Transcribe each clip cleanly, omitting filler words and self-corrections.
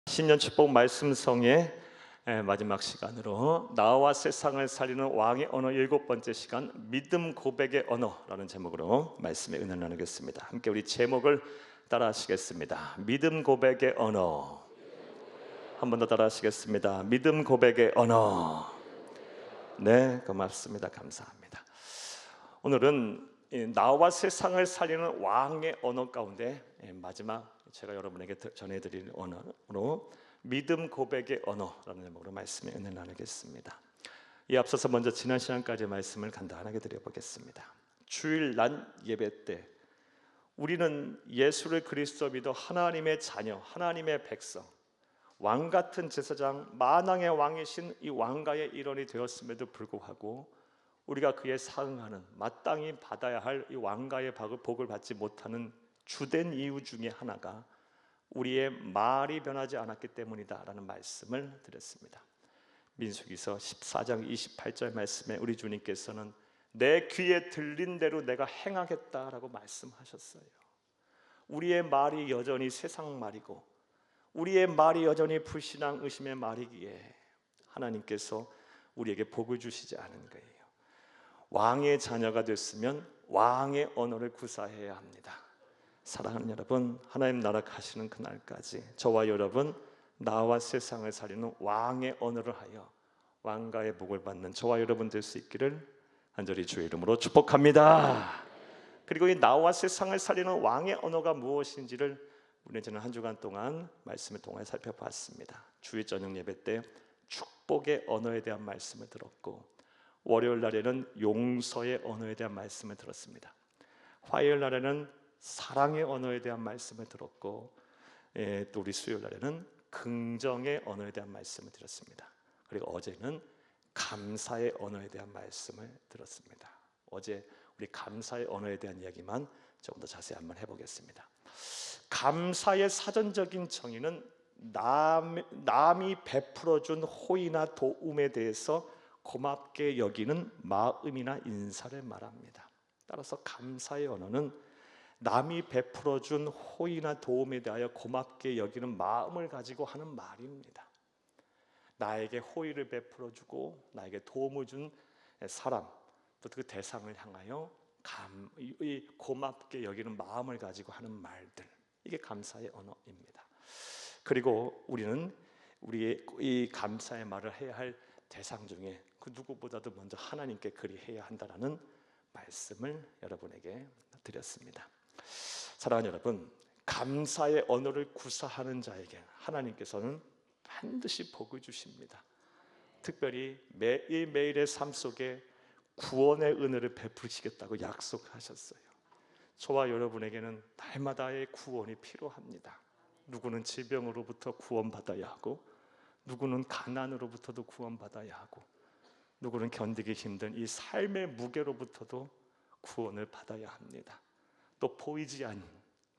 신년 축복 말씀성의 마지막 시간으로 나와 세상을 살리는 왕의 언어 7번째 시간, 믿음 고백의 언어라는 제목으로 말씀의 은혜를 나누겠습니다. 함께 우리 제목을 따라 하시겠습니다. 믿음 고백의 언어. 한 번 더 따라 하시겠습니다. 믿음 고백의 언어. 네, 고맙습니다. 감사합니다. 오늘은 나와 세상을 살리는 왕의 언어 가운데 마지막 제가 여러분에게 전해드릴 언어로 믿음 고백의 언어라는 제목으로 말씀의 은혜를 나누겠습니다. 이 앞서서 먼저 지난 시간까지 말씀을 간단하게 드려보겠습니다. 주일 난 예배 때 우리는 예수를 그리스도 믿어 하나님의 자녀, 하나님의 백성, 왕같은 제사장, 만왕의 왕이신 이 왕가의 일원이 되었음에도 불구하고 우리가 그에 사응하는, 마땅히 받아야 할 이 왕가의 복을 받지 못하는 주된 이유 중에 하나가 우리의 말이 변하지 않았기 때문이다라는 말씀을 드렸습니다. 민수기서 14장 28절 말씀에 우리 주님께서는 내 귀에 들린 대로 내가 행하겠다라고 말씀하셨어요. 우리의 말이 여전히 세상 말이고 우리의 말이 여전히 불신앙 의심의 말이기에 하나님께서 우리에게 복을 주시지 않은 거예요. 왕의 자녀가 됐으면 왕의 언어를 구사해야 합니다. 사랑하는 여러분, 하나님 나라 가시는 그날까지 저와 여러분, 나와 세상을 살리는 왕의 언어를 하여 왕가의 복을 받는 저와 여러분 될 수 있기를 간절히 주의 이름으로 축복합니다. 그리고 이 나와 세상을 살리는 왕의 언어가 무엇인지를 우리는 지난 한 주간 동안 말씀을 통해 살펴봤습니다. 주일 저녁 예배 때 축복의 언어에 대한 말씀을 들었고, 월요일 날에는 용서의 언어에 대한 말씀을 들었습니다. 화요일 날에는 사랑의 언어에 대한 말씀을 들었고, 또 우리 수요일 날에는 긍정의 언어에 대한 말씀을 드렸습니다. 그리고 어제는 감사의 언어에 대한 말씀을 들었습니다. 어제 우리 감사의 언어에 대한 이야기만 조금 더 자세히 한번 해보겠습니다. 감사의 사전적인 정의는 남이 베풀어준 호의나 도움에 대해서 고맙게 여기는 마음이나 인사를 말합니다. 따라서 감사의 언어는 남이 베풀어준 호의나 도움에 대하여 고맙게 여기는 마음을 가지고 하는 말입니다. 나에게 호의를 베풀어주고 나에게 도움을 준 사람, 또 그 대상을 향하여 고맙게 여기는 마음을 가지고 하는 말들, 이게 감사의 언어입니다. 그리고 우리는 우리의 이 감사의 말을 해야 할 대상 중에 그 누구보다도 먼저 하나님께 그리해야 한다라는 말씀을 여러분에게 드렸습니다. 사랑하는 여러분, 감사의 언어를 구사하는 자에게 하나님께서는 반드시 복을 주십니다. 특별히 매일매일의 삶 속에 구원의 은혜를 베푸시겠다고 약속하셨어요. 저와 여러분에게는 날마다의 구원이 필요합니다. 누구는 질병으로부터 구원받아야 하고, 누구는 가난으로부터도 구원받아야 하고, 누구는 견디기 힘든 이 삶의 무게로부터도 구원을 받아야 합니다. 또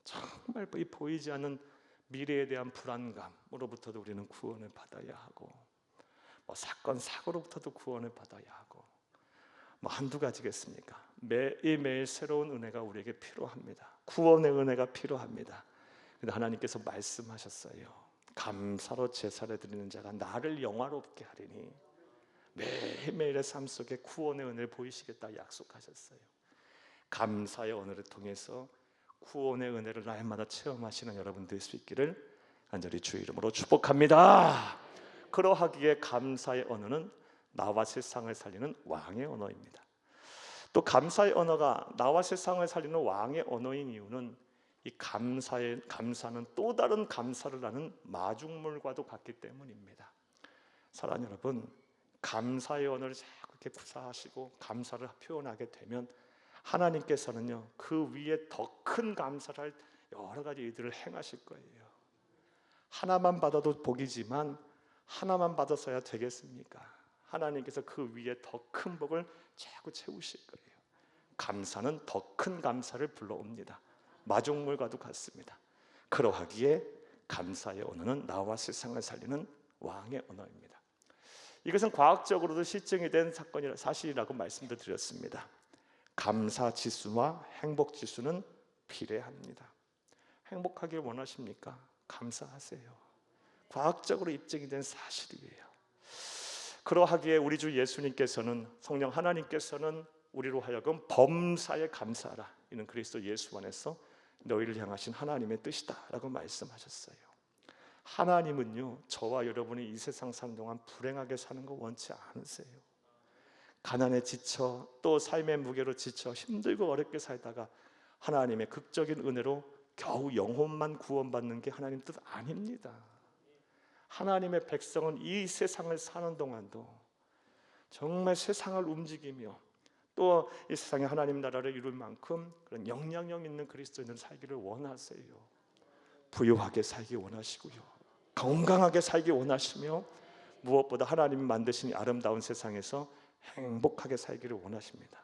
정말 보이지 않는 미래에 대한 불안감으로부터도 우리는 구원을 받아야 하고, 사건 사고로부터도 구원을 받아야 하고, 한두 가지겠습니까? 매일매일 새로운 은혜가 우리에게 필요합니다. 구원의 은혜가 필요합니다. 근데 하나님께서 말씀하셨어요. 감사로 제사를 드리는 자가 나를 영화롭게 하리니 매일매일의 삶 속에 구원의 은혜를 보이시겠다 약속하셨어요. 감사의 언어를 통해서 구원의 은혜를 날마다 체험하시는 여러분 될 수 있기를 간절히 주의 이름으로 축복합니다. 그러하기에 감사의 언어는 나와 세상을 살리는 왕의 언어입니다. 또 감사의 언어가 나와 세상을 살리는 왕의 언어인 이유는 이 감사는 또 다른 감사를 하는 마중물과도 같기 때문입니다. 사랑하는 여러분, 감사의 언어를 자꾸 이렇게 구사하시고 감사를 표현하게 되면 하나님께서는요, 그 위에 더 큰 감사를 할 여러 가지 일들을 행하실 거예요. 하나만 받아도 복이지만 하나만 받아서야 되겠습니까? 하나님께서 그 위에 더 큰 복을 자꾸 채우실 거예요. 감사는 더 큰 감사를 불러옵니다. 마중물과도 같습니다. 그러하기에 감사의 언어는 나와 세상을 살리는 왕의 언어입니다. 이것은 과학적으로도 실증이 된 사실이라고 말씀도 드렸습니다. 감사 지수와 행복 지수는 비례합니다. 행복하길 원하십니까? 감사하세요. 과학적으로 입증이 된 사실이에요. 그러하기에 우리 주 예수님께서는, 성령 하나님께서는 우리로 하여금 범사에 감사하라, 이는 그리스도 예수 안에서 너희를 향하신 하나님의 뜻이다 라고 말씀하셨어요. 하나님은요, 저와 여러분이 이 세상 사는 동안 불행하게 사는 거 원치 않으세요. 가난에 지쳐, 또 삶의 무게로 지쳐 힘들고 어렵게 살다가 하나님의 극적인 은혜로 겨우 영혼만 구원받는 게 하나님 뜻 아닙니다. 하나님의 백성은 이 세상을 사는 동안도 정말 세상을 움직이며 또 이 세상에 하나님 나라를 이룰 만큼 그런 영향력 있는 그리스도인을 살기를 원하세요. 부유하게 살기 원하시고요, 건강하게 살기 원하시며, 무엇보다 하나님이 만드신 이 아름다운 세상에서 행복하게 살기를 원하십니다.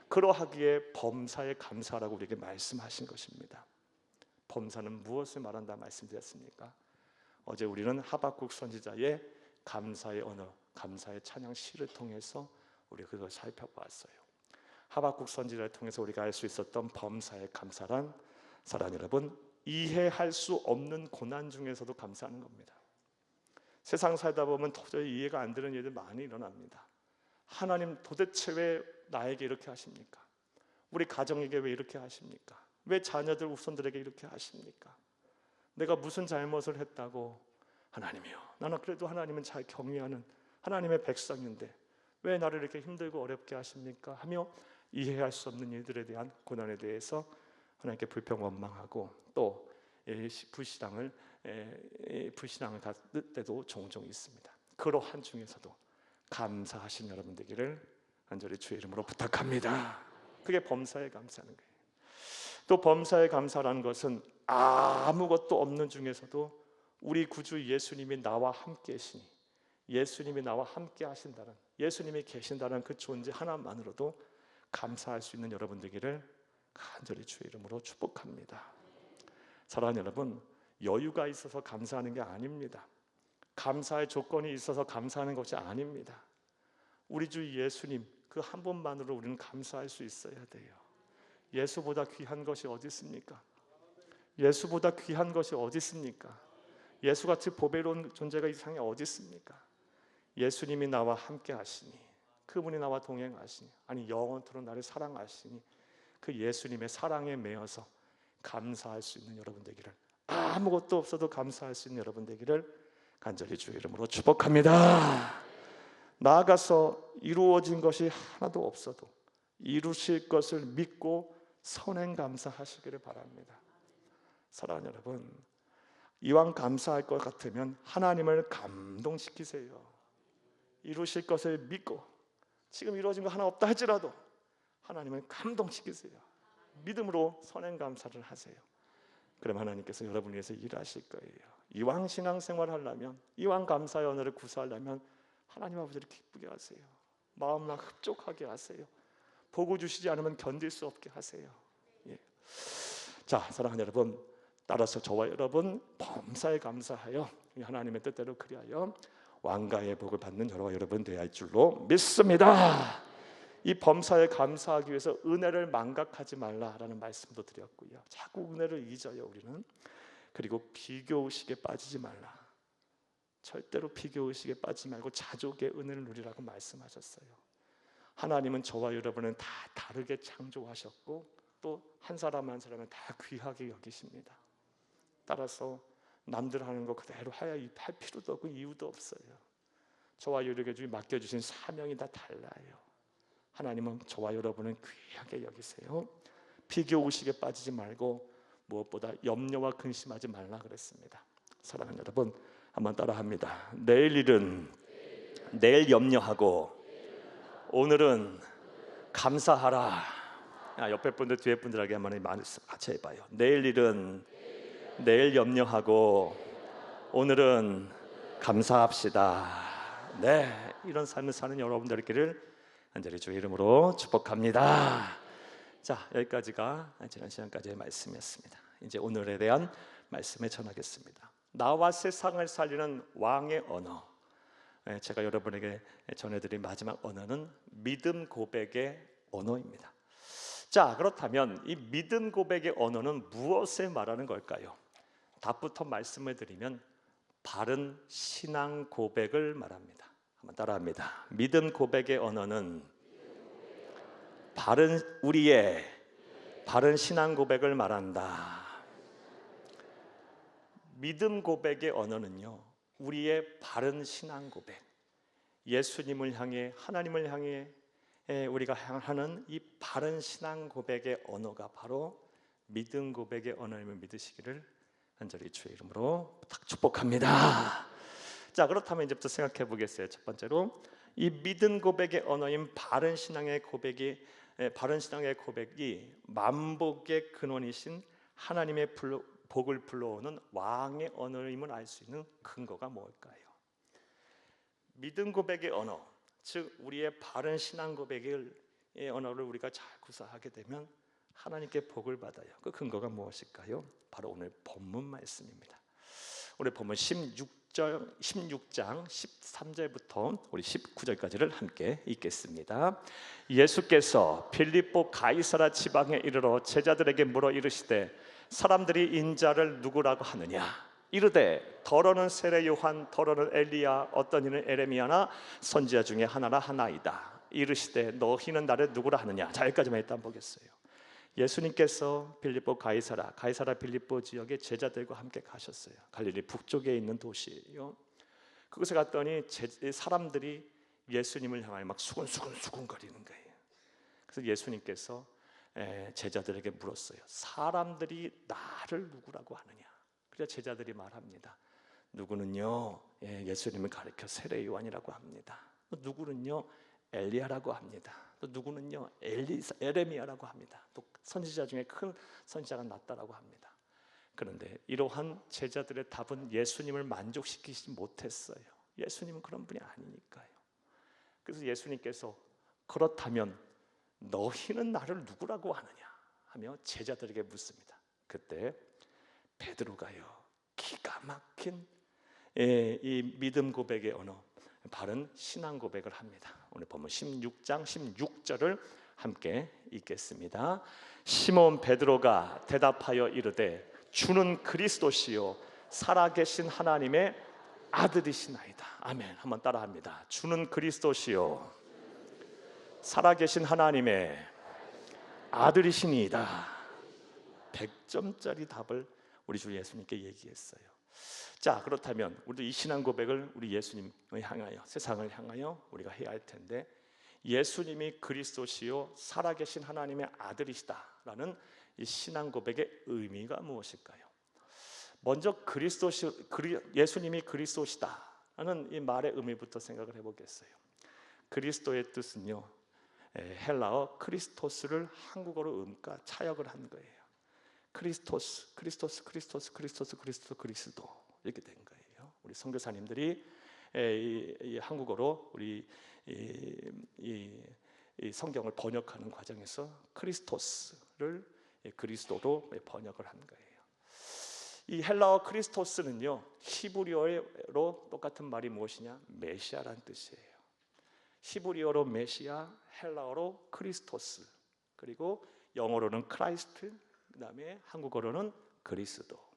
그러하기에 범사에 감사라고 우리에게 말씀하신 것입니다. 범사는 무엇을 말한다 말씀드렸습니까? 어제 우리는 하박국 선지자의 감사의 언어, 감사의 찬양 시를 통해서 우리 그걸 살펴보았어요. 하박국 선지자를 통해서 우리가 알 수 있었던 범사의 감사란, 사랑 여러분, 이해할 수 없는 고난 중에서도 감사하는 겁니다. 세상 살다 보면 도저히 이해가 안 되는 일들 많이 일어납니다. 하나님 도대체 왜 나에게 이렇게 하십니까? 우리 가정에게 왜 이렇게 하십니까? 왜 자녀들 후손들에게 이렇게 하십니까? 내가 무슨 잘못을 했다고? 하나님이요, 나는 그래도 하나님은 잘 경외하는 하나님의 백성인데 왜 나를 이렇게 힘들고 어렵게 하십니까? 하며 이해할 수 없는 일들에 대한 고난에 대해서 하나님께 불평 원망하고 또 불신앙을 갖을 때도 종종 있습니다. 그러한 중에서도 감사하신 여러분 되기를 간절히 주의 이름으로 부탁합니다. 그게 범사에 감사하는 거예요. 또 범사에 감사라는 것은 아무것도 없는 중에서도 우리 구주 예수님이 나와 함께 계시니, 예수님이 나와 함께 하신다는, 예수님이 계신다는 그 존재 하나만으로도 감사할 수 있는 여러분 되기를 간절히 주의 이름으로 축복합니다. 사랑하는 여러분, 여유가 있어서 감사하는 게 아닙니다. 감사의 조건이 있어서 감사하는 것이 아닙니다. 우리 주 예수님 그 한 분만으로 우리는 감사할 수 있어야 돼요. 예수보다 귀한 것이 어디 있습니까? 예수보다 귀한 것이 어디 있습니까? 예수같이 보배로운 존재가 이 세상에 어디 있습니까? 예수님이 나와 함께 하시니, 그분이 나와 동행하시니, 아니 영원토록 나를 사랑하시니, 그 예수님의 사랑에 매여서 감사할 수 있는 여러분 되기를, 아무것도 없어도 감사할 수 있는 여러분 되기를 간절히 주의 이름으로 축복합니다. 나아가서 이루어진 것이 하나도 없어도 이루실 것을 믿고 선행 감사하시기를 바랍니다. 사랑하는 여러분, 이왕 감사할 것 같으면 하나님을 감동시키세요. 이루실 것을 믿고, 지금 이루어진 거 하나 없다 할지라도 하나님을 감동시키세요. 믿음으로 선행 감사를 하세요. 그럼 하나님께서 여러분을 위해서 일하실 거예요. 이왕 신앙생활 하려면, 이왕 감사의 언어를 구사하려면 하나님 아버지를 기쁘게 하세요. 마음만 흡족하게 하세요. 보고 주시지 않으면 견딜 수 없게 하세요. 예. 자, 사랑하는 여러분, 따라서 저와 여러분 범사에 감사하여 하나님의 뜻대로 그리하여 왕가의 복을 받는 저와 여러분 되어야 할 줄로 믿습니다. 이 범사에 감사하기 위해서 은혜를 망각하지 말라라는 말씀도 드렸고요, 자꾸 은혜를 잊어요 우리는. 그리고 비교의식에 빠지지 말라. 절대로 비교의식에 빠지지 말고 자족의 은혜를 누리라고 말씀하셨어요. 하나님은 저와 여러분은 다 다르게 창조하셨고 또 한 사람 한 사람은 다 귀하게 여기십니다. 따라서 남들 하는 거 그대로 할 필요도 없고 이유도 없어요. 저와 여러분에게 맡겨주신 사명이 다 달라요. 하나님은 저와 여러분은 귀하게 여기세요. 비교의식에 빠지지 말고 무엇보다 염려와 근심하지 말라 그랬습니다. 사랑하는 여러분, 한번 따라합니다. 내일 일은 내일 염려하고 오늘은 감사하라. 옆에 분들 뒤에 분들에게 한번 같이 해봐요. 내일 일은 내일 염려하고 오늘은 감사합시다. 네, 이런 삶을 사는 여러분들끼를 간절히 주의 이름으로 축복합니다. 자, 여기까지가 지난 시간까지의 말씀이었습니다. 이제 오늘에 대한 말씀을 전하겠습니다. 나와 세상을 살리는 왕의 언어, 제가 여러분에게 전해드린 마지막 언어는 믿음 고백의 언어입니다. 자, 그렇다면 이 믿음 고백의 언어는 무엇을 말하는 걸까요? 답부터 말씀을 드리면 바른 신앙 고백을 말합니다. 한번 따라합니다. 믿음 고백의 언어는 우리의 바른 신앙 고백을 말한다. 믿음 고백의 언어는요, 우리의 바른 신앙 고백, 예수님을 향해, 하나님을 향해 우리가 하는 이 바른 신앙 고백의 언어가 바로 믿음 고백의 언어임을 믿으시기를 간절히 주의 이름으로 축복합니다. 자, 그렇다면 이제부터 생각해 보겠어요. 첫 번째로, 이 믿음 고백의 언어인 바른 신앙의 고백이 만복의 근원이신 하나님의 복을 불러오는 왕의 언어임을 알 수 있는 근거가 뭘까요? 믿음 고백의 언어, 즉 우리의 바른 신앙 고백의 언어를 우리가 잘 구사하게 되면 하나님께 복을 받아요. 그 근거가 무엇일까요? 바로 오늘 본문 말씀입니다. 오늘 본문 16장 13절부터 우리 19절까지를 함께 읽겠습니다. 예수께서 빌립보 가이사라 지방에 이르러 제자들에게 물어 이르시되 사람들이 인자를 누구라고 하느냐? 이르되 더러는 세례 요한, 더러는 엘리야, 어떤 이는 에레미야나 선지자 중에 하나라 하나이다. 이르시되 너희는 나를 누구라 하느냐? 자, 여기까지만 일단 보겠어요. 예수님께서 빌립보 가이사라 빌립보 지역에 제자들과 함께 가셨어요. 갈릴리 북쪽에 있는 도시예요. 그곳에 갔더니 사람들이 예수님을 향하여 막 수근수근거리는 거예요. 그래서 예수님께서 제자들에게 물었어요. 사람들이 나를 누구라고 하느냐? 그래서 제자들이 말합니다. 누구는요, 예수님을 가리켜 세례 요한이라고 합니다. 또 누구는요, 엘리야라고 합니다. 또 누구는요, 에레미야라고 합니다. 또 선지자 중에 큰 선지자가 났다라고 합니다. 그런데 이러한 제자들의 답은 예수님을 만족시키지 못했어요. 예수님은 그런 분이 아니니까요. 그래서 예수님께서 그렇다면 너희는 나를 누구라고 하느냐 하며 제자들에게 묻습니다. 그때 베드로가요, 기가 막힌 이 믿음 고백의 언어, 바른 신앙 고백을 합니다. 오늘 보면 16장 16절을 함께 읽겠습니다. 시몬 베드로가 대답하여 이르되 주는 그리스도시요 살아계신 하나님의 아들이시나이다. 아멘. 한번 따라합니다. 주는 그리스도시요 살아계신 하나님의 아들이시니이다. 100점짜리 답을 우리 주 예수님께 얘기했어요. 자, 그렇다면 우리도 이 신앙 고백을 우리 예수님을 향하여, 세상을 향하여 우리가 해야 할 텐데, 예수님이 그리스도시요 살아계신 하나님의 아들이시다라는 이 신앙 고백의 의미가 무엇일까요? 먼저 예수님이 그리스도시다라는 이 말의 의미부터 생각을 해보겠어요. 그리스도의 뜻은요, 헬라어 크리스토스를 한국어로 차역을 한 거예요. 그리스도 이렇게 된 거예요. 우리 선교사님들이 이 한국어로 우리 이 성경을 번역하는 과정에서 크리스토스를 그리스도로 번역을 한 거예요. 이 헬라어 크리스토스는요, 히브리어로 똑같은 말이 무엇이냐? 메시아라는 뜻이에요. 히브리어로 메시아, 헬라어로 크리스토스, 그리고 영어로는 크라이스트, 그 다음에 한국어로는 그리스도.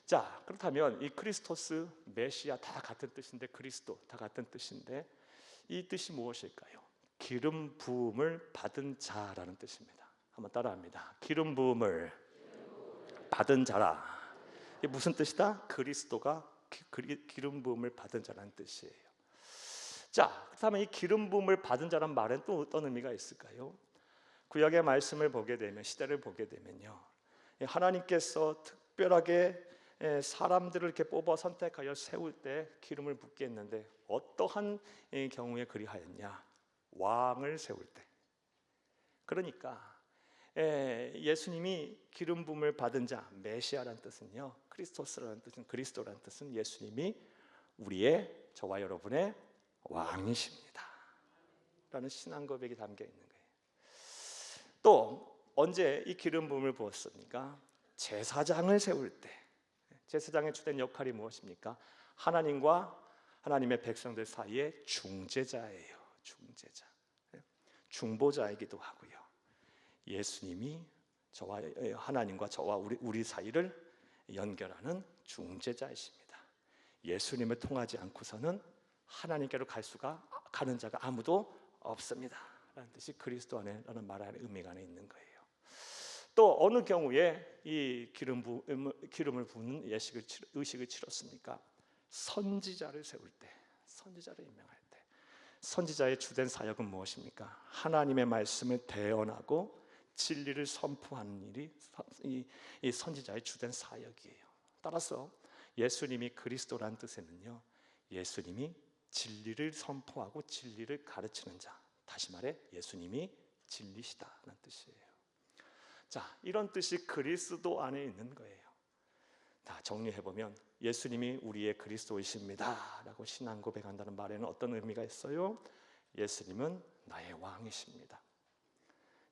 자, 그렇다면 이 크리스토스, 메시아 다 같은 뜻인데, 그리스도 다 같은 뜻인데, 이 뜻이 무엇일까요? 기름 부음을 받은 자라는 뜻입니다. 한번 따라합니다. 기름 부음을 받은 자라. 이게 무슨 뜻이다? 그리스도가 기름 부음을 받은 자라는 뜻이에요. 자, 그렇다면 이 기름 부음을 받은 자란 말은 또 어떤 의미가 있을까요? 구약의 말씀을 보게 되면, 시대를 보게 되면요, 하나님께서 특별하게 사람들을 이렇게 뽑아 선택하여 세울 때 기름을 붓게 했는데, 어떠한 경우에 그리하였냐? 왕을 세울 때. 그러니까 예수님이 기름 부음을 받은 자, 메시아라는 뜻은요, 크리스토스라는 뜻은, 그리스도라는 뜻은 예수님이 우리의, 저와 여러분의 왕이십니다 라는 신앙 고백이 담겨 있는 거예요. 또 언제 이 기름 부음을 부었습니까? 제사장을 세울 때. 제사장의 주된 역할이 무엇입니까? 하나님과 하나님의 백성들 사이에 중재자예요. 중재자, 중보자이기도 하고요. 예수님이 저와 하나님과 저와 우리 사이를 연결하는 중재자이십니다. 예수님을 통하지 않고서는 하나님께로 가는 자가 아무도 없습니다 라는 뜻이 그리스도 안에라는 말 안에 의미가 안에 있는 거예요. 또 어느 경우에 이 기름을 부는 의식을 치렀습니까? 선지자를 세울 때, 선지자를 임명할 때. 선지자의 주된 사역은 무엇입니까? 하나님의 말씀을 대언하고 진리를 선포하는 일이 이 선지자의 주된 사역이에요. 따라서 예수님이 그리스도란 뜻에는요, 예수님이 진리를 선포하고 진리를 가르치는 자, 다시 말해 예수님이 진리시다는 뜻이에요. 자, 이런 뜻이 그리스도 안에 있는 거예요. 다 정리해보면 예수님이 우리의 그리스도이십니다 라고 신앙 고백한다는 말에는 어떤 의미가 있어요? 예수님은 나의 왕이십니다.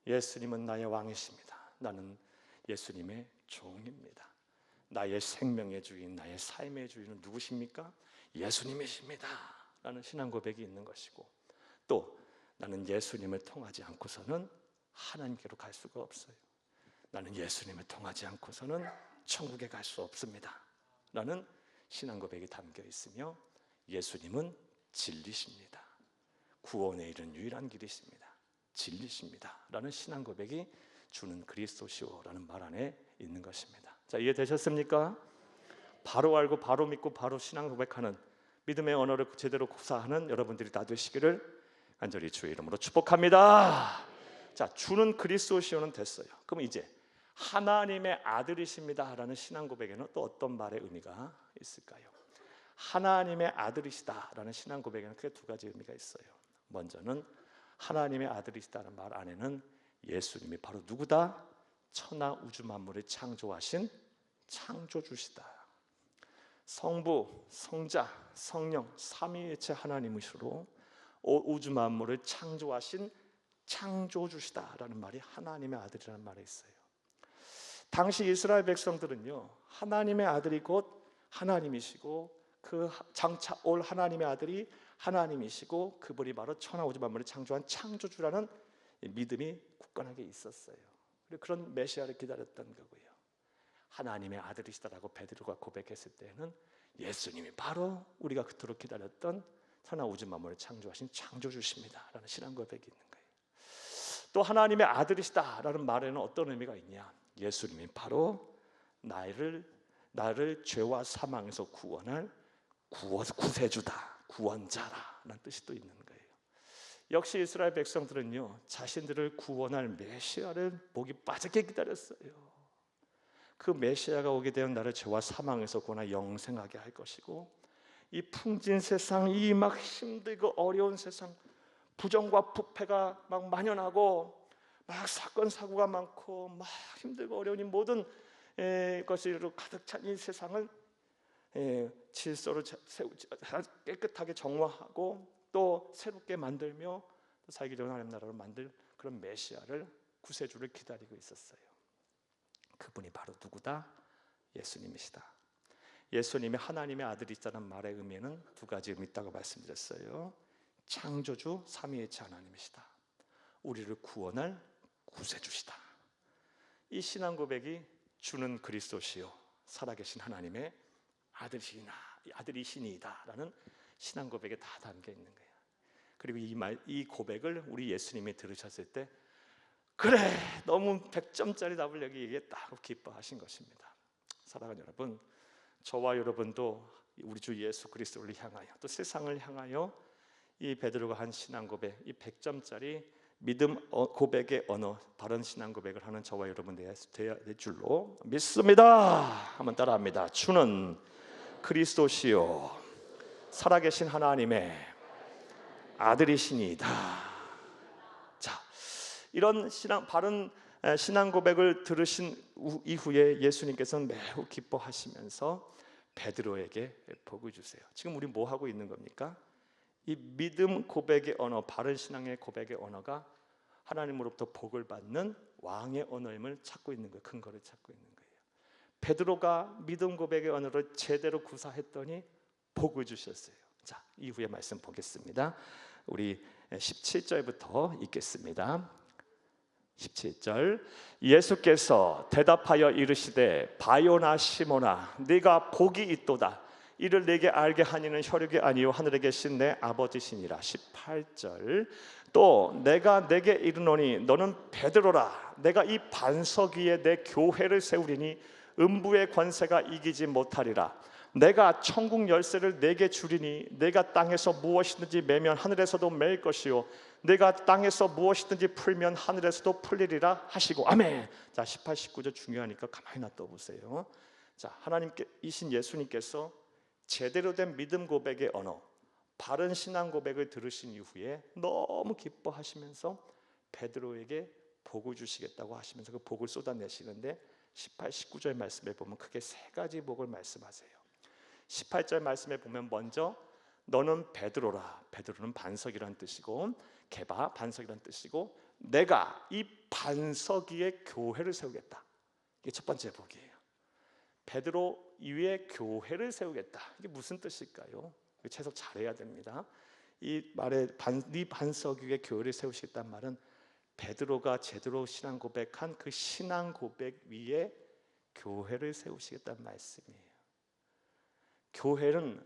예수님은 나의 왕이십니다. 나는 예수님의 종입니다. 나의 생명의 주인, 나의 삶의 주인은 누구십니까? 예수님이십니다 라는 신앙 고백이 있는 것이고, 또 나는 예수님을 통하지 않고서는 하나님께로 갈 수가 없어요. 나는 예수님을 통하지 않고서는 천국에 갈 수 없습니다 라는 신앙 고백이 담겨 있으며, 예수님은 진리십니다. 구원에 이른 유일한 길이십니다. 진리십니다 라는 신앙 고백이 주는 그리스도시오라는 말 안에 있는 것입니다. 자, 이해되셨습니까? 바로 알고 바로 믿고 바로 신앙 고백하는 믿음의 언어를 제대로 구사하는 여러분들이 다 되시기를 간절히 주의 이름으로 축복합니다. 자, 주는 그리스도시오는 됐어요. 그럼 이제 하나님의 아들이십니다 라는 신앙 고백에는 또 어떤 말의 의미가 있을까요? 하나님의 아들이시다 라는 신앙 고백에는 크게 두 가지 의미가 있어요. 먼저는 하나님의 아들이시다는 말 안에는 예수님이 바로 누구다? 천하 우주 만물을 창조하신 창조주시다. 성부, 성자, 성령 삼위일체 하나님이시로 우주 만물을 창조하신 창조주시다라는 말이 하나님의 아들이라는 말에 있어요. 당시 이스라엘 백성들은요, 하나님의 아들이 곧 하나님이시고 그 장차 올 하나님의 아들이 하나님이시고 그분이 바로 천하 우주 만물을 창조한 창조주라는 믿음이 굳건하게 있었어요. 그리고 그런 메시아를 기다렸던 거고요. 하나님의 아들이시다라고 베드로가 고백했을 때는 예수님이 바로 우리가 그토록 기다렸던 천하 우주 만물을 창조하신 창조주십니다 라는 신앙 고백이 있는 거예요. 또 하나님의 아들이시다라는 말에는 어떤 의미가 있냐? 예수님이 바로 나를 죄와 사망에서 구원할 구세주다, 구원자라는 뜻이 또 있는 거예요. 역시 이스라엘 백성들은요, 자신들을 구원할 메시아를 목이 빠지게 기다렸어요. 그 메시아가 오게 되면 나를 죄와 사망에서 구원하 영생하게 할 것이고, 이 풍진 세상, 이 막 힘들고 어려운 세상, 부정과 부패가 막 만연하고 막 사건 사고가 많고 막 힘들고 어려운 이 모든 것으로 가득 찬 이 세상을 질서로 깨끗하게 정화하고 또 새롭게 만들며 또 살기 좋은 하나님 나라로 만들 그런 메시아를, 구세주를 기다리고 있었어요. 그분이 바로 누구다? 예수님이시다. 예수님이 하나님의 아들이시다는 말의 의미는 두 가지 의미 있다고 말씀드렸어요. 창조주 삼위일체 하나님이시다. 우리를 구원할 구세주시다. 이 신앙 고백이 주는 그리스도시요 살아계신 하나님의 아들이시니이다 라는 신앙 고백에 다 담겨 있는 거예요. 그리고 이 고백을 우리 예수님이 들으셨을 때 그래, 너무 100점짜리 답을 여기 얘기했다고 기뻐하신 것입니다. 사랑하는 여러분, 저와 여러분도 우리 주 예수 그리스도를 향하여 또 세상을 향하여 이 베드로가 한 신앙 고백, 이 100점짜리 믿음 고백의 언어, 바른 신앙 고백을 하는 저와 여러분 되어야 될 줄로 믿습니다. 한번 따라합니다. 주는 그리스도시요 살아계신 하나님의 아들이시니이다. 자, 이런 바른 신앙 고백을 들으신 이후에 예수님께서는 매우 기뻐하시면서 베드로에게 복을 주세요. 지금 우리 뭐 하고 있는 겁니까? 이 믿음 고백의 언어, 바른 신앙의 고백의 언어가 하나님으로부터 복을 받는 왕의 언어임을 찾고 있는 거예요. 근거를 찾고 있는 거예요. 베드로가 믿음 고백의 언어를 제대로 구사했더니 복을 주셨어요. 자, 이후의 말씀 보겠습니다. 우리 17절부터 읽겠습니다. 17절, 예수께서 대답하여 이르시되 바요나 시몬아 네가 복이 있도다. 이를 내게 알게 하니는 혈육이 아니요 하늘에 계신 내 아버지시니라. 18절 또 내가 내게 이르노니 너는 베드로라. 내가 이 반석 위에 내 교회를 세우리니 음부의 권세가 이기지 못하리라. 내가 천국 열쇠를 내게 주리니 내가 땅에서 무엇이든지 매면 하늘에서도 맬 것이요 내가 땅에서 무엇이든지 풀면 하늘에서도 풀리리라 하시고. 아멘. 자, 18, 19절 중요하니까 가만히 놔둬 보세요. 자, 하나님께이신 예수님께서 제대로 된 믿음 고백의 언어, 바른 신앙 고백을 들으신 이후에 너무 기뻐하시면서 베드로에게 복을 주시겠다고 하시면서 그 복을 쏟아내시는데 18, 19절 말씀에 보면 크게 세 가지 복을 말씀하세요. 18절 말씀에 보면 먼저 너는 베드로라. 베드로는 반석이란 뜻이고 게바 반석이란 뜻이고 내가 이 반석 위에 교회를 세우겠다. 이게 첫 번째 복이에요. 베드로 위에 교회를 세우겠다. 이게 무슨 뜻일까요? 채석 잘해야 됩니다. 이 말에 네 반석 위에 교회를 세우시겠다는 말은 베드로가 제대로 신앙 고백한 그 신앙 고백 위에 교회를 세우시겠다는 말씀이에요. 교회는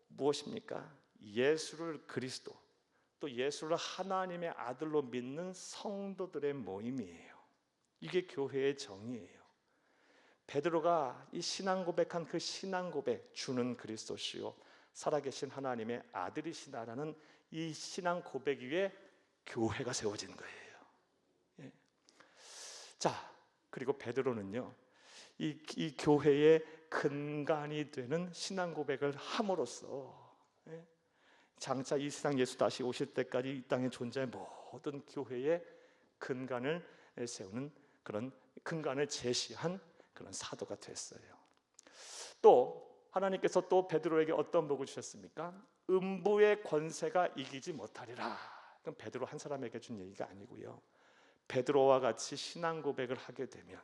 무엇입니까? 예수를 그리스도 또 예수를 하나님의 아들로 믿는 성도들의 모임이에요. 이게 교회의 정의예요. 베드로가 이 신앙 고백한 그 신앙 고백, 주는 그리스도시요 살아계신 하나님의 아들이시다라는 이 신앙 고백 위에 교회가 세워진 거예요. 예. 자, 그리고 베드로는요 이 교회의 근간이 되는 신앙 고백을 함으로써 장차 이 세상 예수 다시 오실 때까지 이 땅에 존재할 모든 교회의 근간을 세우는 그런 근간을 제시한 그런 사도가 됐어요. 또 하나님께서 또 베드로에게 어떤 복을 주셨습니까? 음부의 권세가 이기지 못하리라. 그럼 베드로 한 사람에게 준 얘기가 아니고요. 베드로와 같이 신앙 고백을 하게 되면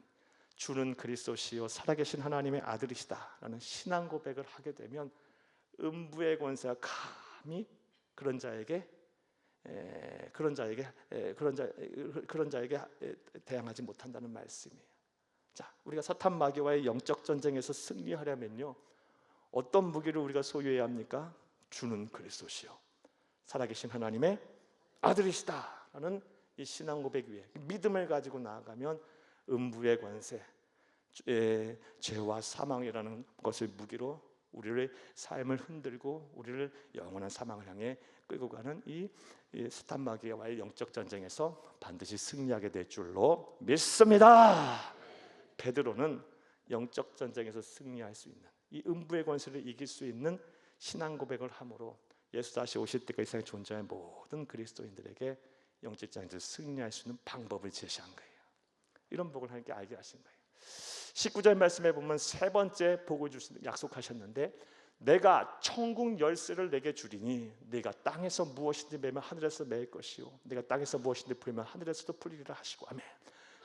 주는 그리스도시요 살아계신 하나님의 아들이시다라는 신앙 고백을 하게 되면 음부의 권세가 감히 그런 자에게 대항하지 못한다는 말씀이에요. 자, 우리가 사탄 마귀와의 영적 전쟁에서 승리하려면요 어떤 무기를 우리가 소유해야 합니까? 주는 그리스도시요 살아계신 하나님의 아들이시다라는 이 신앙 고백 위에 믿음을 가지고 나아가면 음부의 권세, 죄와 사망이라는 것을 무기로 우리를 삶을 흔들고 우리를 영원한 사망을 향해 끌고 가는 이 사탄 마귀와의 영적 전쟁에서 반드시 승리하게 될 줄로 믿습니다. 베드로는 영적 전쟁에서 승리할 수 있는 이 음부의 권세를 이길 수 있는 신앙 고백을 함으로 예수 다시 오실 때까지 이 세상에 존재할 모든 그리스도인들에게 영적 전쟁에서 승리할 수 있는 방법을 제시한 거예요. 이런 복을 하나님께 알게 하신 거예요. 19절 말씀에 보면 세 번째 복을 주신 약속하셨는데 내가 천국 열쇠를 내게 주리니 네가 땅에서 무엇이든지 매면 하늘에서 맬 것이요 네가 땅에서 무엇이든지 풀면 하늘에서도 풀리리라 하시고. 아멘.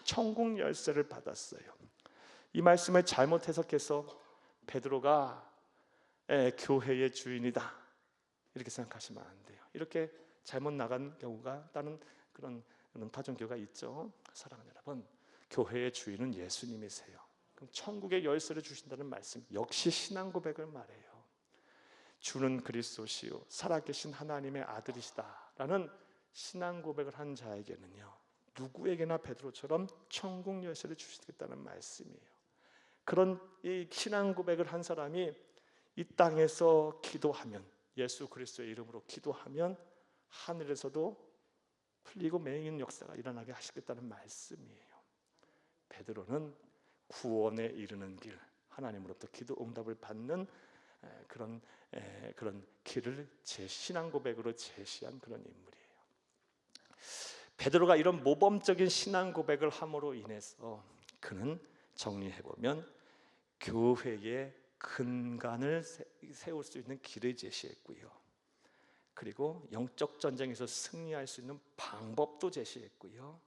천국 열쇠를 받았어요. 이 말씀을 잘못 해석해서 베드로가 교회의 주인이다 이렇게 생각하시면 안 돼요. 이렇게 잘못 나간 경우가 다른 그런 파종 교가 있죠. 사랑하는 여러분, 교회의 주인은 예수님이세요. 그럼 천국의 열쇠를 주신다는 말씀 역시 신앙 고백을 말해요. 주는 그리스도시요 살아계신 하나님의 아들이시다라는 신앙 고백을 한 자에게는요 누구에게나 베드로처럼 천국 열쇠를 주시겠다는 말씀이에요. 그런 이 신앙 고백을 한 사람이 이 땅에서 기도하면 예수 그리스도의 이름으로 기도하면 하늘에서도 풀리고 맹인 역사가 일어나게 하시겠다는 말씀이에요. 베드로는 구원에 이르는 길, 하나님으로부터 기도 응답을 받는 그런 길을 제 신앙 고백으로 제시한 그런 인물이에요. 베드로가 이런 모범적인 신앙 고백을 함으로 인해서 그는 정리해 보면 교회의 근간을 세울 수 있는 길을 제시했고요. 그리고 영적 전쟁에서 승리할 수 있는 방법도 제시했고요.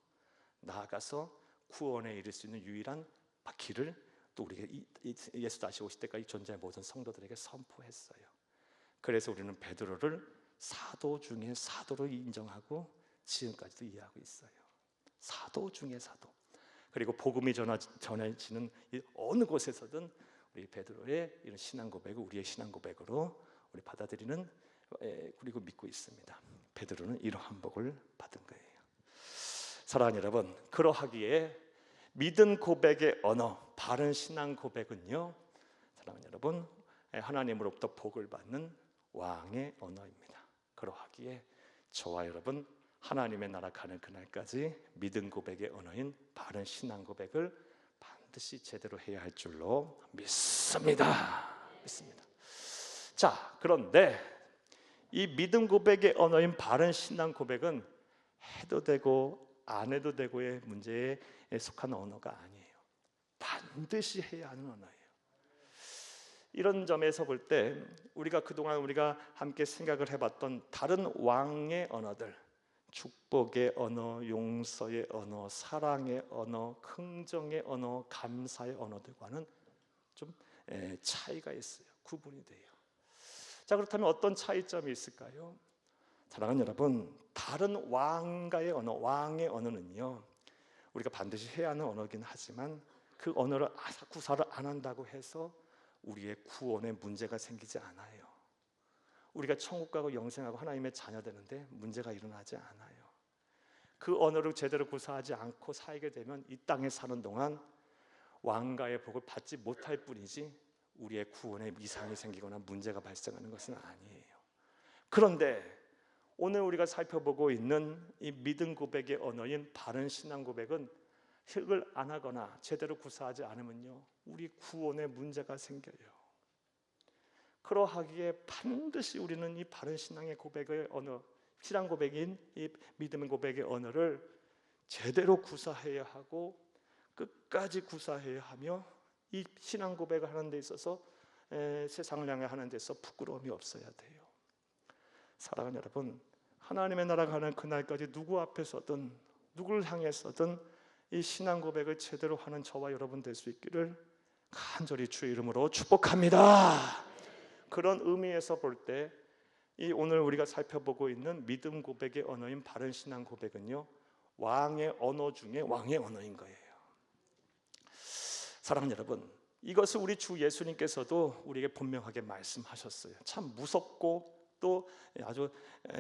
나아가서 구원에 이를 수 있는 유일한 길을 또 우리가 예수 다시 오실 때까지 존재할 모든 성도들에게 선포했어요. 그래서 우리는 베드로를 사도 중에 사도로 인정하고 지금까지도 이해하고 있어요. 사도 중에 사도. 그리고 복음이 전해지는 어느 곳에서든 우리 베드로의 이런 신앙 고백을 우리의 신앙 고백으로 우리 받아들이는 그리고 믿고 있습니다. 베드로는 이러한 복을 받은 거예요. 사랑하는 여러분, 그러하기에 믿음 고백의 언어, 바른 신앙 고백은요, 사랑하는 여러분, 하나님으로부터 복을 받는 왕의 언어입니다. 그러하기에 저와 여러분, 하나님의 나라 가는 그날까지 믿음 고백의 언어인 바른 신앙 고백을 반드시 제대로 해야 할 줄로 믿습니다. 자, 그런데 이 믿음 고백의 언어인 바른 신앙 고백은 해도 되고 안 해도 되고의 문제에 속한 언어가 아니에요. 반드시 해야 하는 언어예요. 이런 점에서 볼 때 우리가 그동안 우리가 함께 생각을 해봤던 다른 왕의 언어들, 축복의 언어, 용서의 언어, 사랑의 언어, 긍정의 언어, 감사의 언어들과는 좀 차이가 있어요. 구분이 돼요. 자, 그렇다면 어떤 차이점이 있을까요? 사랑하는 여러분, 다른 왕가의 언어, 왕의 언어는요, 우리가 반드시 해야 하는 언어긴 하지만 그 언어를 구사를 안 한다고 해서 우리의 구원에 문제가 생기지 않아요. 우리가 천국 가고 영생하고 하나님의 자녀 되는데 문제가 일어나지 않아요. 그 언어를 제대로 구사하지 않고 살게 되면 이 땅에 사는 동안 왕가의 복을 받지 못할 뿐이지 우리의 구원에 이상이 생기거나 문제가 발생하는 것은 아니에요. 그런데 오늘 우리가 살펴보고 있는 이 믿음 고백의 언어인 바른 신앙 고백은 흙을 안 하거나 제대로 구사하지 않으면요, 우리 구원에 문제가 생겨요. 그러하기에 반드시 우리는 이 바른 신앙의 고백의 언어, 신앙 고백인 이 믿음의 고백의 언어를 제대로 구사해야 하고 끝까지 구사해야 하며 이 신앙 고백을 하는 데 있어서 세상을 향해 하는 데 있어서 부끄러움이 없어야 돼요. 사랑하는 여러분, 하나님의 나라가 가는 그날까지 누구 앞에서든 누구를 향해서든 이 신앙 고백을 제대로 하는 저와 여러분 될 수 있기를 간절히 주의 이름으로 축복합니다. 그런 의미에서 볼 때 이 오늘 우리가 살펴보고 있는 믿음 고백의 언어인 바른 신앙 고백은요, 왕의 언어 중에 왕의 언어인 거예요. 사랑하는 여러분, 이것을 우리 주 예수님께서도 우리에게 분명하게 말씀하셨어요. 참 무섭고 또 아주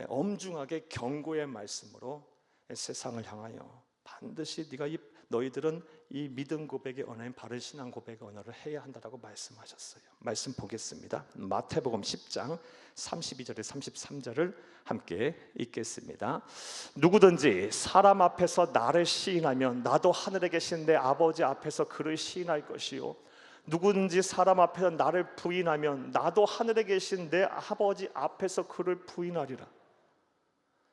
엄중하게 경고의 말씀으로 세상을 향하여 반드시 너희들은 이 믿음 고백의 언어인 바른 신앙 고백의 언어를 해야 한다라고 말씀하셨어요. 말씀 보겠습니다. 마태복음 10장 32절에 33절을 함께 읽겠습니다. 누구든지 사람 앞에서 나를 시인하면 나도 하늘에 계신 내 아버지 앞에서 그를 시인할 것이요, 누구든지 사람 앞에서 나를 부인하면 나도 하늘에 계신 내 아버지 앞에서 그를 부인하리라.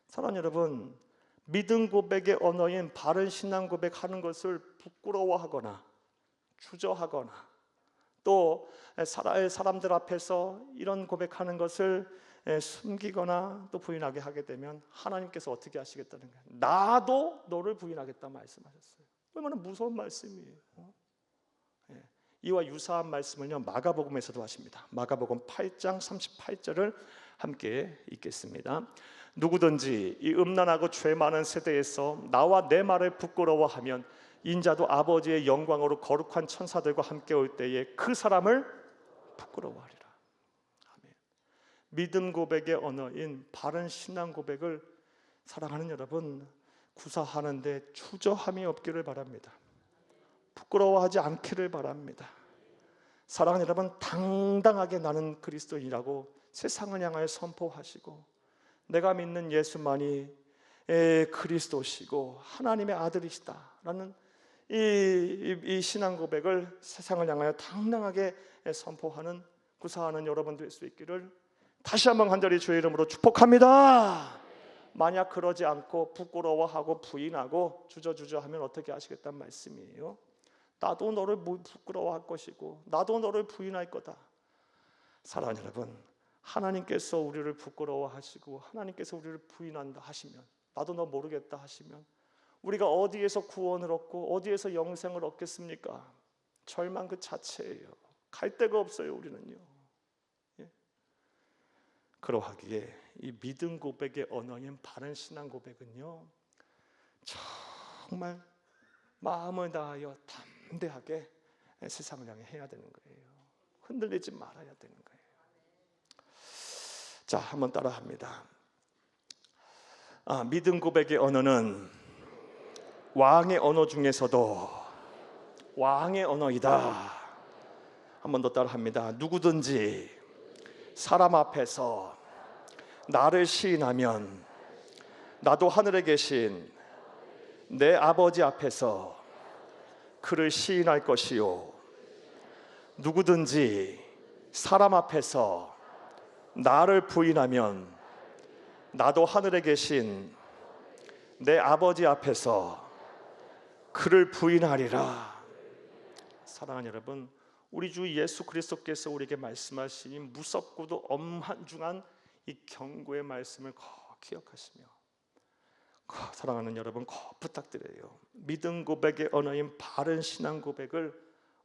사랑하는 여러분, 믿음 고백의 언어인 바른 신앙 고백하는 것을 부끄러워하거나 주저하거나 또 사람들 앞에서 이런 고백하는 것을 숨기거나 또 부인하게 하게 되면 하나님께서 어떻게 하시겠다는 거예요? 나도 너를 부인하겠다 말씀하셨어요. 얼마나 무서운 말씀이에요. 이와 유사한 말씀을요, 마가복음에서도 하십니다. 마가복음 8장 38절을 함께 읽겠습니다. 누구든지 이 음란하고 죄 많은 세대에서 나와 내 말을 부끄러워하면 인자도 아버지의 영광으로 거룩한 천사들과 함께 올 때에 그 사람을 부끄러워하리라. 아멘. 믿음 고백의 언어인 바른 신앙 고백을 사랑하는 여러분, 구사하는데 주저함이 없기를 바랍니다. 부끄러워하지 않기를 바랍니다. 사랑하는 여러분, 당당하게 나는 그리스도인이라고 세상을 향하여 선포하시고 내가 믿는 예수만이 그리스도시고 하나님의 아들이시다라는 이 신앙 고백을 세상을 향하여 당당하게 선포하는 구사하는 여러분 될 수 있기를 다시 한번 간절히 주의 이름으로 축복합니다. 만약 그러지 않고 부끄러워하고 부인하고 주저하면 어떻게 하시겠다는 말씀이에요? 나도 너를 부끄러워할 것이고 나도 너를 부인할 거다. 사랑하는 여러분, 하나님께서 우리를 부끄러워하시고 하나님께서 우리를 부인한다 하시면, 나도 너 모르겠다 하시면 우리가 어디에서 구원을 얻고 어디에서 영생을 얻겠습니까? 절망 그 자체예요. 갈 데가 없어요, 우리는요. 그러하기에 이 믿음 고백의 언어인 바른 신앙 고백은요, 정말 마음을 다하여 담대하게 세상을 향해 해야 되는 거예요. 흔들리지 말아야 되는 거예요. 자, 한번 따라합니다. 믿음 고백의 언어는 왕의 언어 중에서도 왕의 언어이다. 한 번 더 따라합니다. 누구든지 사람 앞에서 나를 시인하면 나도 하늘에 계신 내 아버지 앞에서 그를 시인할 것이요, 누구든지 사람 앞에서 나를 부인하면 나도 하늘에 계신 내 아버지 앞에서 그를 부인하리라. 사랑하는 여러분, 우리 주 예수 그리스도께서 우리에게 말씀하신 무섭고도 엄한중한 이 경고의 말씀을 기억하시며, 사랑하는 여러분, 부탁드려요. 믿음 고백의 언어인 바른 신앙 고백을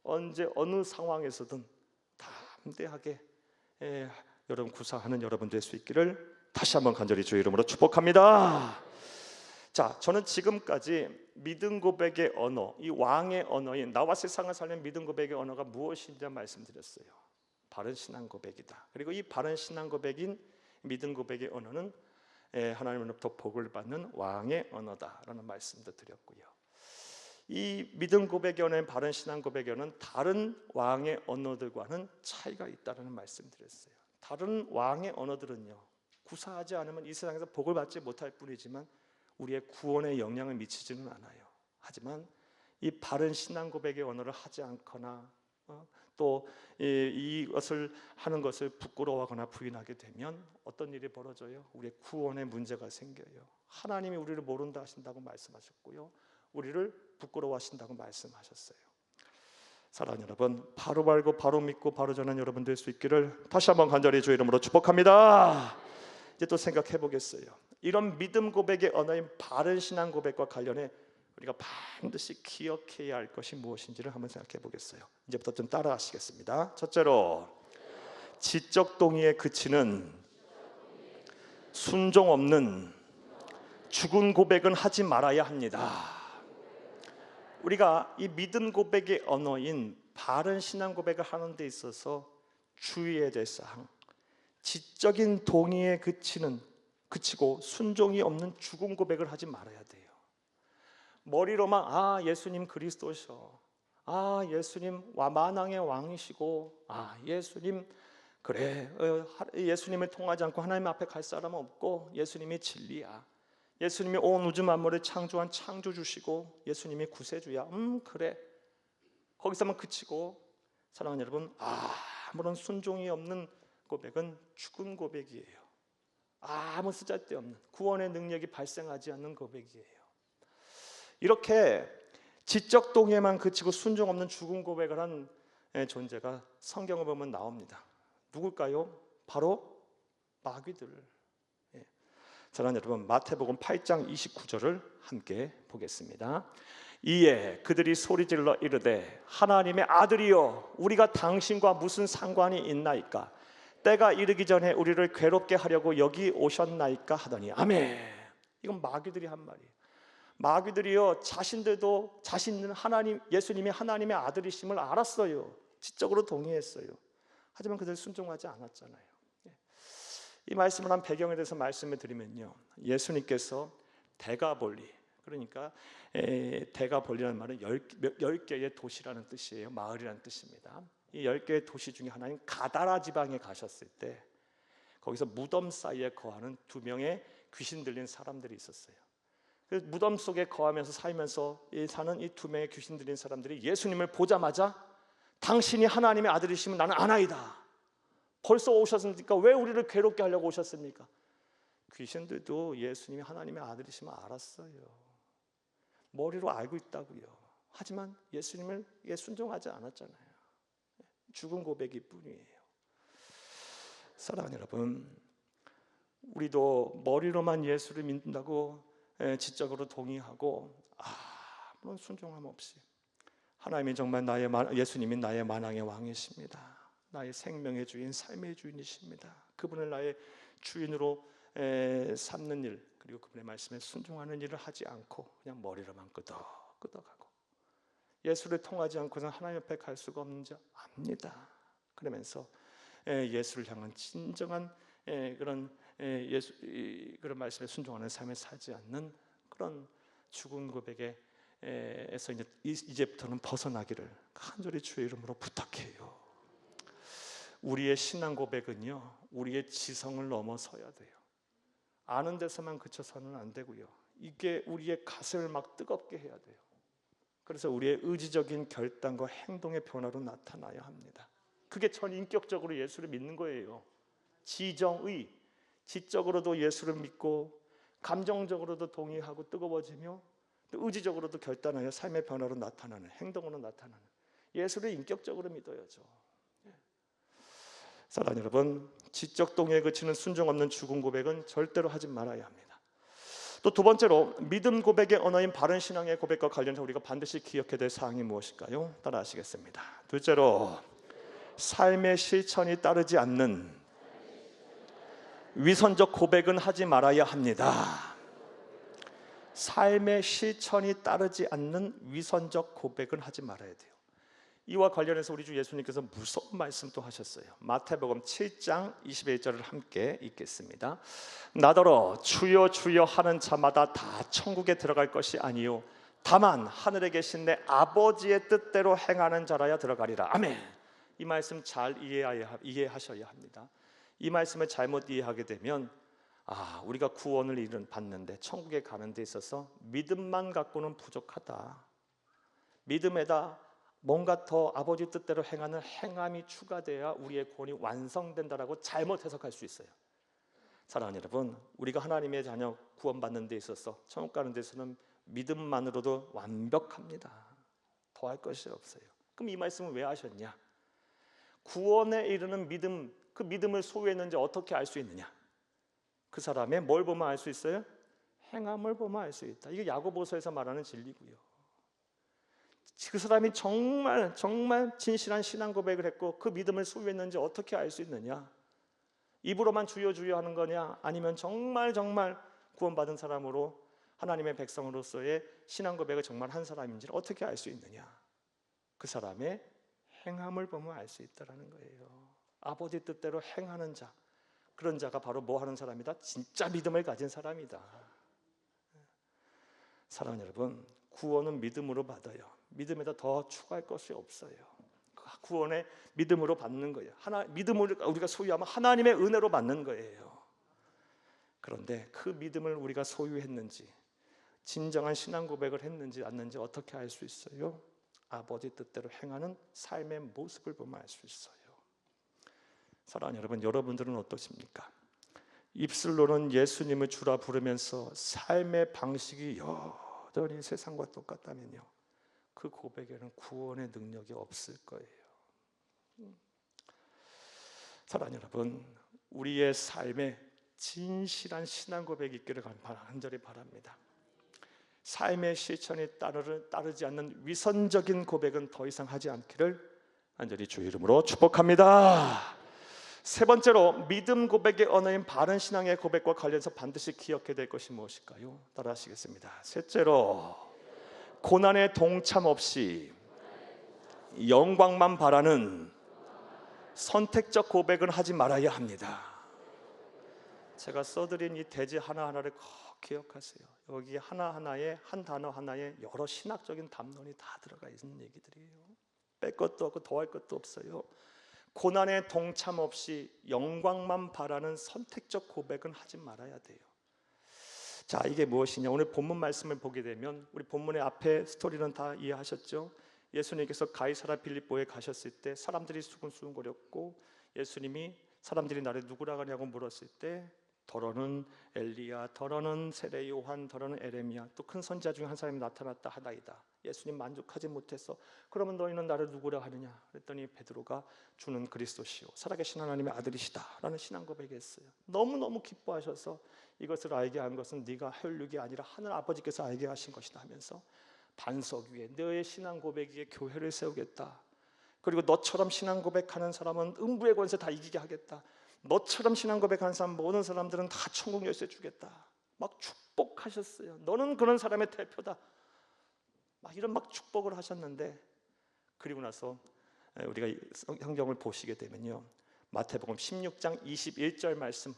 언제 어느 상황에서든 담대하게 여러분 구사하는 여러분 될 수 있기를 다시 한번 간절히 주의 이름으로 축복합니다. 자, 저는 지금까지 믿음 고백의 언어, 이 왕의 언어인 나와 세상을 살리는 믿음 고백의 언어가 무엇인지 말씀드렸어요. 바른 신앙 고백이다. 그리고 이 바른 신앙 고백인 믿음 고백의 언어는 하나님으로부터 복을 받는 왕의 언어다라는 말씀도 드렸고요. 이 믿음 고백의 언어인 바른 신앙 고백의 언어는 다른 왕의 언어들과는 차이가 있다는 말씀드렸어요. 다른 왕의 언어들은요, 구사하지 않으면 이 세상에서 복을 받지 못할 뿐이지만 우리의 구원에 영향을 미치지는 않아요. 하지만 이 바른 신앙 고백의 언어를 하지 않거나 또 이것을 하는 것을 부끄러워하거나 부인하게 되면 어떤 일이 벌어져요? 우리의 구원에 문제가 생겨요. 하나님이 우리를 모른다 하신다고 말씀하셨고요, 우리를 부끄러워하신다고 말씀하셨어요. 사랑하는 여러분, 바로 알고 바로 믿고 바로 전하는 여러분 될 수 있기를 다시 한번 간절히 주의 이름으로 축복합니다. 이제 또 생각해 보겠어요. 이런 믿음 고백의 언어인 바른 신앙 고백과 관련해 우리가 반드시 기억해야 할 것이 무엇인지를 한번 생각해 보겠어요. 이제부터 좀 따라하시겠습니다. 첫째로, 지적 동의에 그치는 순종 없는 죽은 고백은 하지 말아야 합니다. 우리가 이 믿음 고백의 언어인 바른 신앙 고백을 하는 데 있어서 주의해야 될 사항, 지적인 동의에 그치고 순종이 없는 죽은 고백을 하지 말아야 돼요. 머리로만 예수님 그리스도셔, 예수님 만왕의 왕이시고, 예수님 그래, 예수님을 통하지 않고 하나님 앞에 갈 사람은 없고 예수님이 진리야, 예수님이 온 우주 만물을 창조한 창조주시고 예수님이 구세주야, 그래, 거기서만 그치고, 사랑하는 여러분, 아무런 순종이 없는 고백은 죽은 고백이에요. 아무 쓰잘데없는, 구원의 능력이 발생하지 않는 고백이에요. 이렇게 지적 동의에만 그치고 순종 없는 죽은 고백을 한 존재가 성경을 보면 나옵니다. 누굴까요? 바로 마귀들. 사랑하는 여러분, 마태복음 8장 29절을 함께 보겠습니다. 이에 그들이 소리질러 이르되 하나님의 아들이여, 우리가 당신과 무슨 상관이 있나이까? 때가 이르기 전에 우리를 괴롭게 하려고 여기 오셨나이까 하더니. 아멘. 이건 마귀들이 한 말이에요. 마귀들이요, 자신들도 자신은 예수님이 하나님의 아들이심을 알았어요. 지적으로 동의했어요. 하지만 그들 순종하지 않았잖아요. 이 말씀을 한 배경에 대해서 말씀을 드리면요, 예수님께서 대가볼리, 그러니까 대가볼리라는 말은 10개의 도시라는 뜻이에요. 마을이라는 뜻입니다. 이 10개의 도시 중에 하나인 가다라 지방에 가셨을 때 거기서 무덤 사이에 거하는 2명의 귀신 들린 사람들이 있었어요. 그 무덤 속에 거하면서 살면서 사는 이 2명의 귀신 들린 사람들이 예수님을 보자마자 당신이 하나님의 아들이시면 나는 아나이다, 벌써 오셨습니까? 왜 우리를 괴롭게 하려고 오셨습니까? 귀신들도 예수님이 하나님의 아들이시면 알았어요. 머리로 알고 있다고요. 하지만 예수님을 순종하지 않았잖아요. 죽은 고백일 뿐이에요. 사랑하는 여러분, 우리도 머리로만 예수를 믿는다고 지적으로 동의하고 아무런 순종함 없이 하나님이 정말 예수님이 나의 만왕의 왕이십니다, 나의 생명의 주인, 삶의 주인이십니다, 그분을 나의 주인으로 삼는 일, 그리고 그분의 말씀에 순종하는 일을 하지 않고 그냥 머리로만 끄덕끄덕하고 예수를 통하지 않고서 하나님 앞에 갈 수가 없는지 압니다. 그러면서 예수를 향한 진정한 그런 그런 말씀에 순종하는 삶을 살지 않는 그런 죽은 고백에서 이제부터는 벗어나기를 간절히 주의 이름으로 부탁해요. 우리의 신앙 고백은요, 우리의 지성을 넘어서야 돼요. 아는 데서만 그쳐서는 안 되고요. 이게 우리의 가슴을 막 뜨겁게 해야 돼요. 그래서 우리의 의지적인 결단과 행동의 변화로 나타나야 합니다. 그게 전인격적으로 예수를 믿는 거예요. 지정의, 지적으로도 예수를 믿고 감정적으로도 동의하고 뜨거워지며 또 의지적으로도 결단하여 삶의 변화로 나타나는, 행동으로 나타나는 예수를 인격적으로 믿어야죠. 사랑하는 여러분, 지적 동의에 그치는 순종 없는 죽은 고백은 절대로 하지 말아야 합니다. 또 두 번째로 믿음 고백의 언어인 바른 신앙의 고백과 관련해서 우리가 반드시 기억해야 될 사항이 무엇일까요? 따라 하시겠습니다. 둘째로 삶의 실천이 따르지 않는 위선적 고백은 하지 말아야 합니다. 삶의 실천이 따르지 않는 위선적 고백은 하지 말아야 돼요. 이와 관련해서 우리 주 예수님께서 무서운 말씀도 하셨어요. 마태복음 7장 21절을 함께 읽겠습니다. 나더러 주여 주여 하는 자마다 다 천국에 들어갈 것이 아니요 다만 하늘에 계신 내 아버지의 뜻대로 행하는 자라야 들어가리라. 아멘. 이 말씀 잘 이해하셔야 합니다. 이 말씀을 잘못 이해하게 되면 우리가 구원을 받는데 천국에 가는 데 있어서 믿음만 갖고는 부족하다. 믿음에다 뭔가 더 아버지 뜻대로 행하는 행함이 추가돼야 우리의 구원이 완성된다라고 잘못 해석할 수 있어요. 사랑하는 여러분, 우리가 하나님의 자녀 구원받는 데 있어서 천국 가는 데서는 믿음만으로도 완벽합니다. 더할 것이 없어요. 그럼 이 말씀을 왜 하셨냐? 구원에 이르는 믿음, 그 믿음을 소유했는지 어떻게 알 수 있느냐? 그 사람의 뭘 보면 알 수 있어요? 행함을 보면 알 수 있다. 이게 야고보서에서 말하는 진리고요. 그 사람이 정말 진실한 신앙 고백을 했고 그 믿음을 소유했는지 어떻게 알 수 있느냐? 입으로만 주여 주여 하는 거냐? 아니면 정말 구원받은 사람으로 하나님의 백성으로서의 신앙 고백을 정말 한 사람인지를 어떻게 알 수 있느냐? 그 사람의 행함을 보면 알 수 있다라는 거예요. 아버지 뜻대로 행하는 자, 그런 자가 바로 뭐 하는 사람이다? 진짜 믿음을 가진 사람이다. 사랑하는 여러분, 구원은 믿음으로 받아요. 믿음에다 더 추가할 것이 없어요. 구원의 믿음으로 받는 거예요. 믿음을 우리가 소유하면 하나님의 은혜로 받는 거예요. 그런데 그 믿음을 우리가 소유했는지, 진정한 신앙 고백을 했는지 않는지 어떻게 알 수 있어요? 아버지 뜻대로 행하는 삶의 모습을 보면 알 수 있어요. 사랑하는 여러분, 여러분들은 어떠십니까? 입술로는 예수님을 주라 부르면서 삶의 방식이 여전히 세상과 똑같다면요, 그 고백에는 구원의 능력이 없을 거예요. 사랑하는 여러분, 우리의 삶에 진실한 신앙 고백이 있기를 간절히 바랍니다. 삶의 실천이 따르지 않는 위선적인 고백은 더 이상 하지 않기를 간절히 주의 이름으로 축복합니다. 세 번째로 믿음 고백의 언어인 바른 신앙의 고백과 관련해서 반드시 기억해야 될 것이 무엇일까요? 따라 하시겠습니다. 셋째로 고난에 동참 없이 영광만 바라는 선택적 고백은 하지 말아야 합니다. 제가 써드린 이 대지 하나하나를 꼭 기억하세요. 여기 하나하나에 한 단어 하나에 여러 신학적인 담론이 다 들어가 있는 얘기들이에요. 뺄 것도 없고 더할 것도 없어요. 고난에 동참 없이 영광만 바라는 선택적 고백은 하지 말아야 돼요. 자, 이게 무엇이냐? 오늘 본문 말씀을 보게 되면 우리 본문의 앞에 스토리는 다 이해하셨죠? 예수님께서 가이사랴 빌립보에 가셨을 때 사람들이 수군수군거렸고 예수님이 사람들이 나를 누구라 하냐고 물었을 때 더러는 엘리야, 더러는 세례 요한, 더러는 에레미야, 또 큰 선지자 중에 한 사람이 나타났다 하나이다. 예수님 만족하지 못해서 그러면 너희는 나를 누구라 하느냐? 그랬더니 베드로가 주는 그리스도시요 살아계신 하나님의 아들이시다 라는 신앙 고백했어요. 너무너무 기뻐하셔서 이것을 알게 한 것은 네가 혈육이 아니라 하늘 아버지께서 알게 하신 것이다 하면서 반석 위에 너의 신앙 고백 위에 교회를 세우겠다. 그리고 너처럼 신앙 고백하는 사람은 음부의 권세 다 이기게 하겠다. 너처럼 신앙 고백하는 사람 모든 사람들은 다 천국 열쇠 주겠다. 막 축복하셨어요. 너는 그런 사람의 대표다. 막 이런 막 축복을 하셨는데 그리고 나서 우리가 성경을 보시게 되면요, 마태복음 16장 21절 말씀을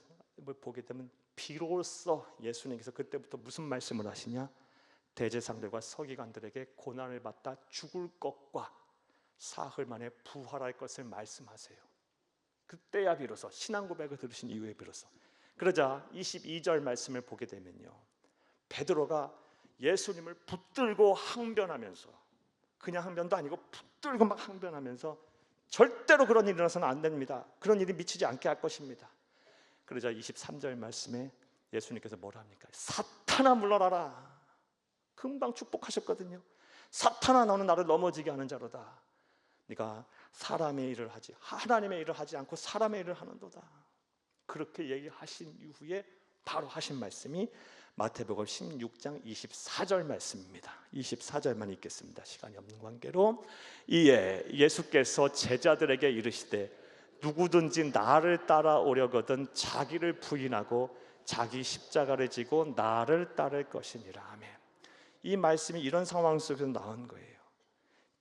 보게 되면 비로소 예수님께서 그때부터 무슨 말씀을 하시냐? 대제사장들과 서기관들에게 고난을 받다 죽을 것과 사흘 만에 부활할 것을 말씀하세요. 그때야 비로소 신앙 고백을 들으신 이후에 비로소. 그러자 22절 말씀을 보게 되면요, 베드로가 예수님을 붙들고 항변하면서, 그냥 항변도 아니고 붙들고 막 항변하면서 절대로 그런 일이 일어나서는 안 됩니다. 그런 일이 미치지 않게 할 것입니다. 그러자 23절 말씀에 예수님께서 뭐라 합니까? 사탄아 물러나라. 금방 축복하셨거든요. 사탄아 너는 나를 넘어지게 하는 자로다. 네가 사람의 일을 하지 하나님의 일을 하지 않고 사람의 일을 하는도다. 그렇게 얘기하신 이후에 바로 하신 말씀이 마태복음 16장 24절 말씀입니다. 24절만 읽겠습니다. 시간이 없는 관계로. 이에 예수께서 제자들에게 이르시되 누구든지 나를 따라오려거든 자기를 부인하고 자기 십자가를 지고 나를 따를 것이니라. 아멘. 이 말씀이 이런 상황 속에서 나온 거예요.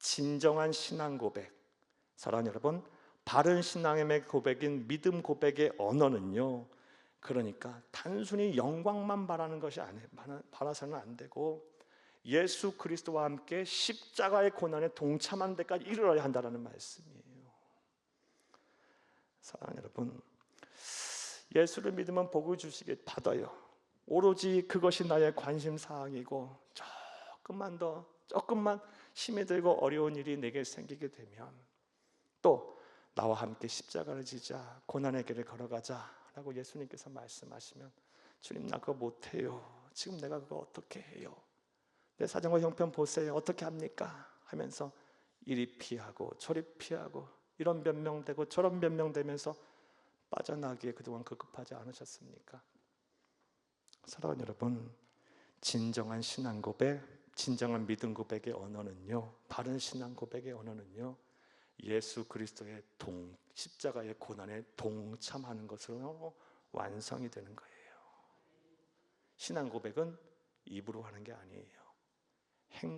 진정한 신앙 고백, 사랑하는 여러분, 바른 신앙의 고백인 믿음 고백의 언어는요, 그러니까 단순히 영광만 바라는 것이 바라서는 안 되고 예수 그리스도와 함께 십자가의 고난에 동참한 데까지 이르러야 한다는 말씀이에요. 사랑하는 여러분, 예수를 믿으면 복을 주시게 받아요. 오로지 그것이 나의 관심사항이고 조금만 힘이 들고 어려운 일이 내게 생기게 되면 또 나와 함께 십자가를 지자 고난의 길을 걸어가자 라고 예수님께서 말씀하시면, 주님 나 그거 못해요. 지금 내가 그거 어떻게 해요? 내 사정과 형편 보세요. 어떻게 합니까? 하면서 이리 피하고 저리 피하고 이런 변명되고 저런 변명되면서 빠져나기에 그동안 급급하지 않으셨습니까? 사랑하는 여러분, 진정한 신앙 고백, 진정한 믿음 고백의 언어는요, 바른 신앙 고백의 언어는요, 예수 그리스도의 십자가의 고난에 동참하는 것으로 완성이 되는 거예요. 신앙 고백은 입으로 하는 게 아니에요.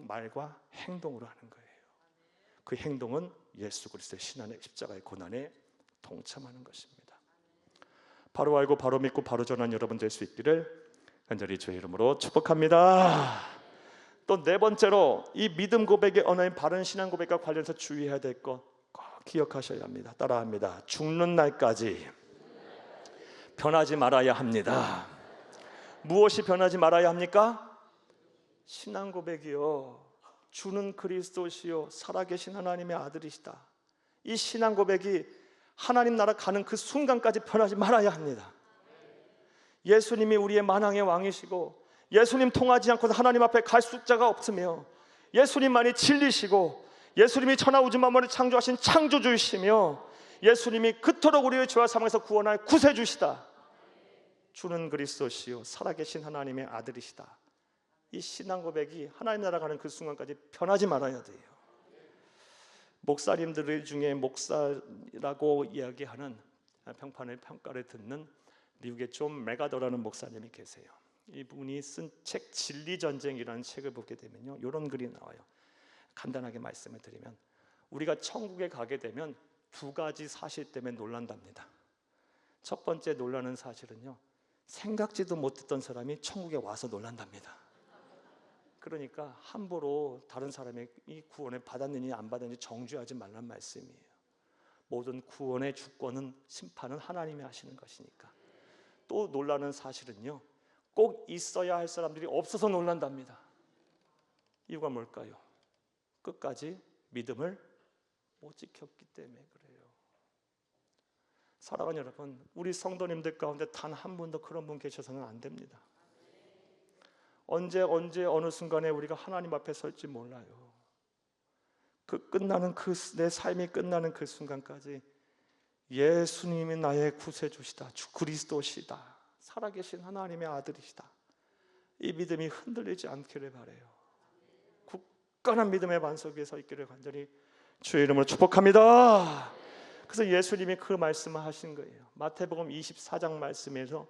말과 행동으로 하는 거예요. 그 행동은 예수 그리스도의 십자가의 고난에 동참하는 것입니다. 바로 알고 바로 믿고 바로 전하는 여러분 될 수 있기를 간절히 주의 이름으로 축복합니다. 또 네 번째로, 이 믿음 고백의 언어인 바른 신앙 고백과 관련해서 주의해야 될 것 꼭 기억하셔야 합니다. 따라합니다. 죽는 날까지 변하지 말아야 합니다. 무엇이 변하지 말아야 합니까? 신앙 고백이요, 주는 그리스도시요 살아계신 하나님의 아들이시다. 이 신앙 고백이 하나님 나라 가는 그 순간까지 변하지 말아야 합니다. 예수님이 우리의 만왕의 왕이시고 예수님 통하지 않고서 하나님 앞에 갈 숫자가 없으며 예수님만이 진리시고 예수님이 천하우주 만물을 창조하신 창조주이시며 예수님이 그토록 우리의 죄와 사망에서 구원할 구세주시다. 주는 그리스도시요 살아계신 하나님의 아들이시다. 이 신앙 고백이 하나님 나라 가는 그 순간까지 변하지 말아야 돼요. 목사님들 중에 목사라고 이야기하는 평가를 듣는 미국의 존 메가더라는 목사님이 계세요. 이분이 쓴 책 진리전쟁이라는 책을 보게 되면요, 이런 글이 나와요. 간단하게 말씀을 드리면, 우리가 천국에 가게 되면 두 가지 사실 때문에 놀란답니다. 첫 번째 놀라는 사실은요, 생각지도 못했던 사람이 천국에 와서 놀란답니다. 그러니까 함부로 다른 사람이 이 구원을 받았느냐 안 받았느냐 정죄하지 말란 말씀이에요. 모든 구원의 주권은 심판은 하나님이 하시는 것이니까. 또 놀라는 사실은요, 꼭 있어야 할 사람들이 없어서 놀란답니다. 이유가 뭘까요? 끝까지 믿음을 못 지켰기 때문에 그래요. 사랑하는 여러분, 우리 성도님들 가운데 단 한 분도 그런 분 계셔서는 안 됩니다. 언제 어느 순간에 우리가 하나님 앞에 설지 몰라요. 내 삶이 끝나는 그 순간까지 예수님이 나의 구세주시다, 주 그리스도시다, 살아계신 하나님의 아들이시다, 이 믿음이 흔들리지 않기를 바라요. 굳건한 믿음의 반석 위에 서 있기를 간절히 주의 이름으로 축복합니다. 그래서 예수님이 그 말씀을 하신 거예요. 마태복음 24장 말씀에서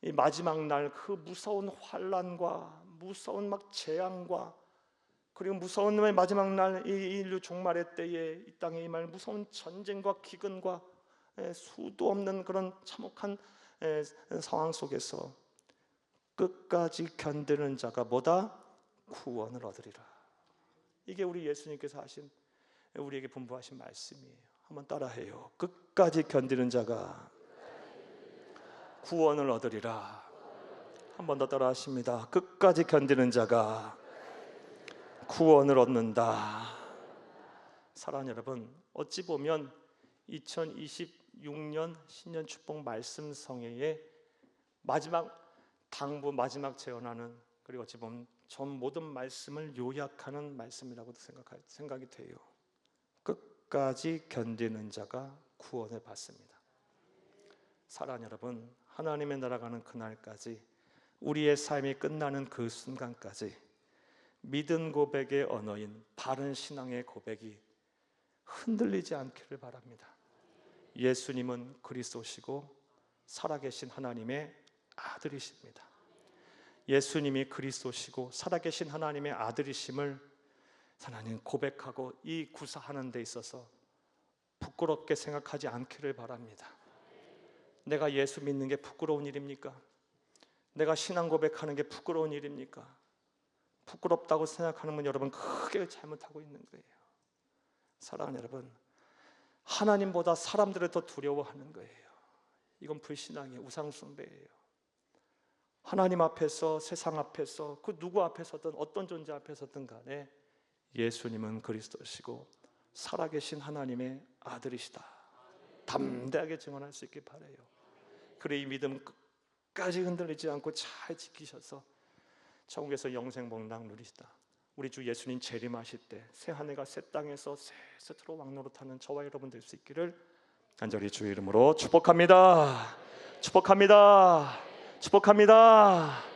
이 마지막 날 그 무서운 환난과 무서운 막 재앙과 그리고 무서운 마지막 날, 이 인류 종말의 때에 이 땅에 임할 무서운 전쟁과 기근과 수도 없는 그런 참혹한 상황 속에서 끝까지 견디는 자가 뭐다? 구원을 얻으리라. 이게 우리 예수님께서 하신, 우리에게 분부하신 말씀이에요. 한번 따라해요. 끝까지 견디는 자가 구원을 얻으리라. 한 번 더 따라하십니다. 끝까지 견디는 자가 구원을 얻는다. 사랑하는 여러분, 어찌 보면 2026년 신년 축복 말씀 성회의 마지막 당부, 마지막 재언하는, 그리고 어찌 보면 전 모든 말씀을 요약하는 말씀이라고 생각이 돼요. 끝까지 견디는 자가 구원을 받습니다. 사랑하는 여러분, 하나님의 나라 가는 그날까지, 우리의 삶이 끝나는 그 순간까지 믿음 고백의 언어인 바른 신앙의 고백이 흔들리지 않기를 바랍니다. 예수님은 그리스도시고 살아계신 하나님의 아들이십니다. 예수님이 그리스도시고 살아계신 하나님의 아들이심을 하나님 고백하고 이 구사하는 데 있어서 부끄럽게 생각하지 않기를 바랍니다. 내가 예수 믿는 게 부끄러운 일입니까? 내가 신앙 고백하는 게 부끄러운 일입니까? 부끄럽다고 생각하는 분, 여러분 크게 잘못하고 있는 거예요. 사랑하는 여러분, 하나님보다 사람들을 더 두려워하는 거예요. 이건 불신앙이에요. 우상숭배예요. 하나님 앞에서, 세상 앞에서, 그 누구 앞에서든 어떤 존재 앞에서든 간에 예수님은 그리스도시고 살아계신 하나님의 아들이시다. 담대하게 증언할 수 있길 바라요. 그래, 이 믿음 끝까지 흔들리지 않고 잘 지키셔서 천국에서 영생복락 누리시다. 우리 주 예수님 재림하실 때 새 하늘과 새 땅에서 새 세트로 왕노릇하는 저와 여러분 될 수 있기를 간절히 주의 이름으로 축복합니다. 축복합니다. 축복합니다.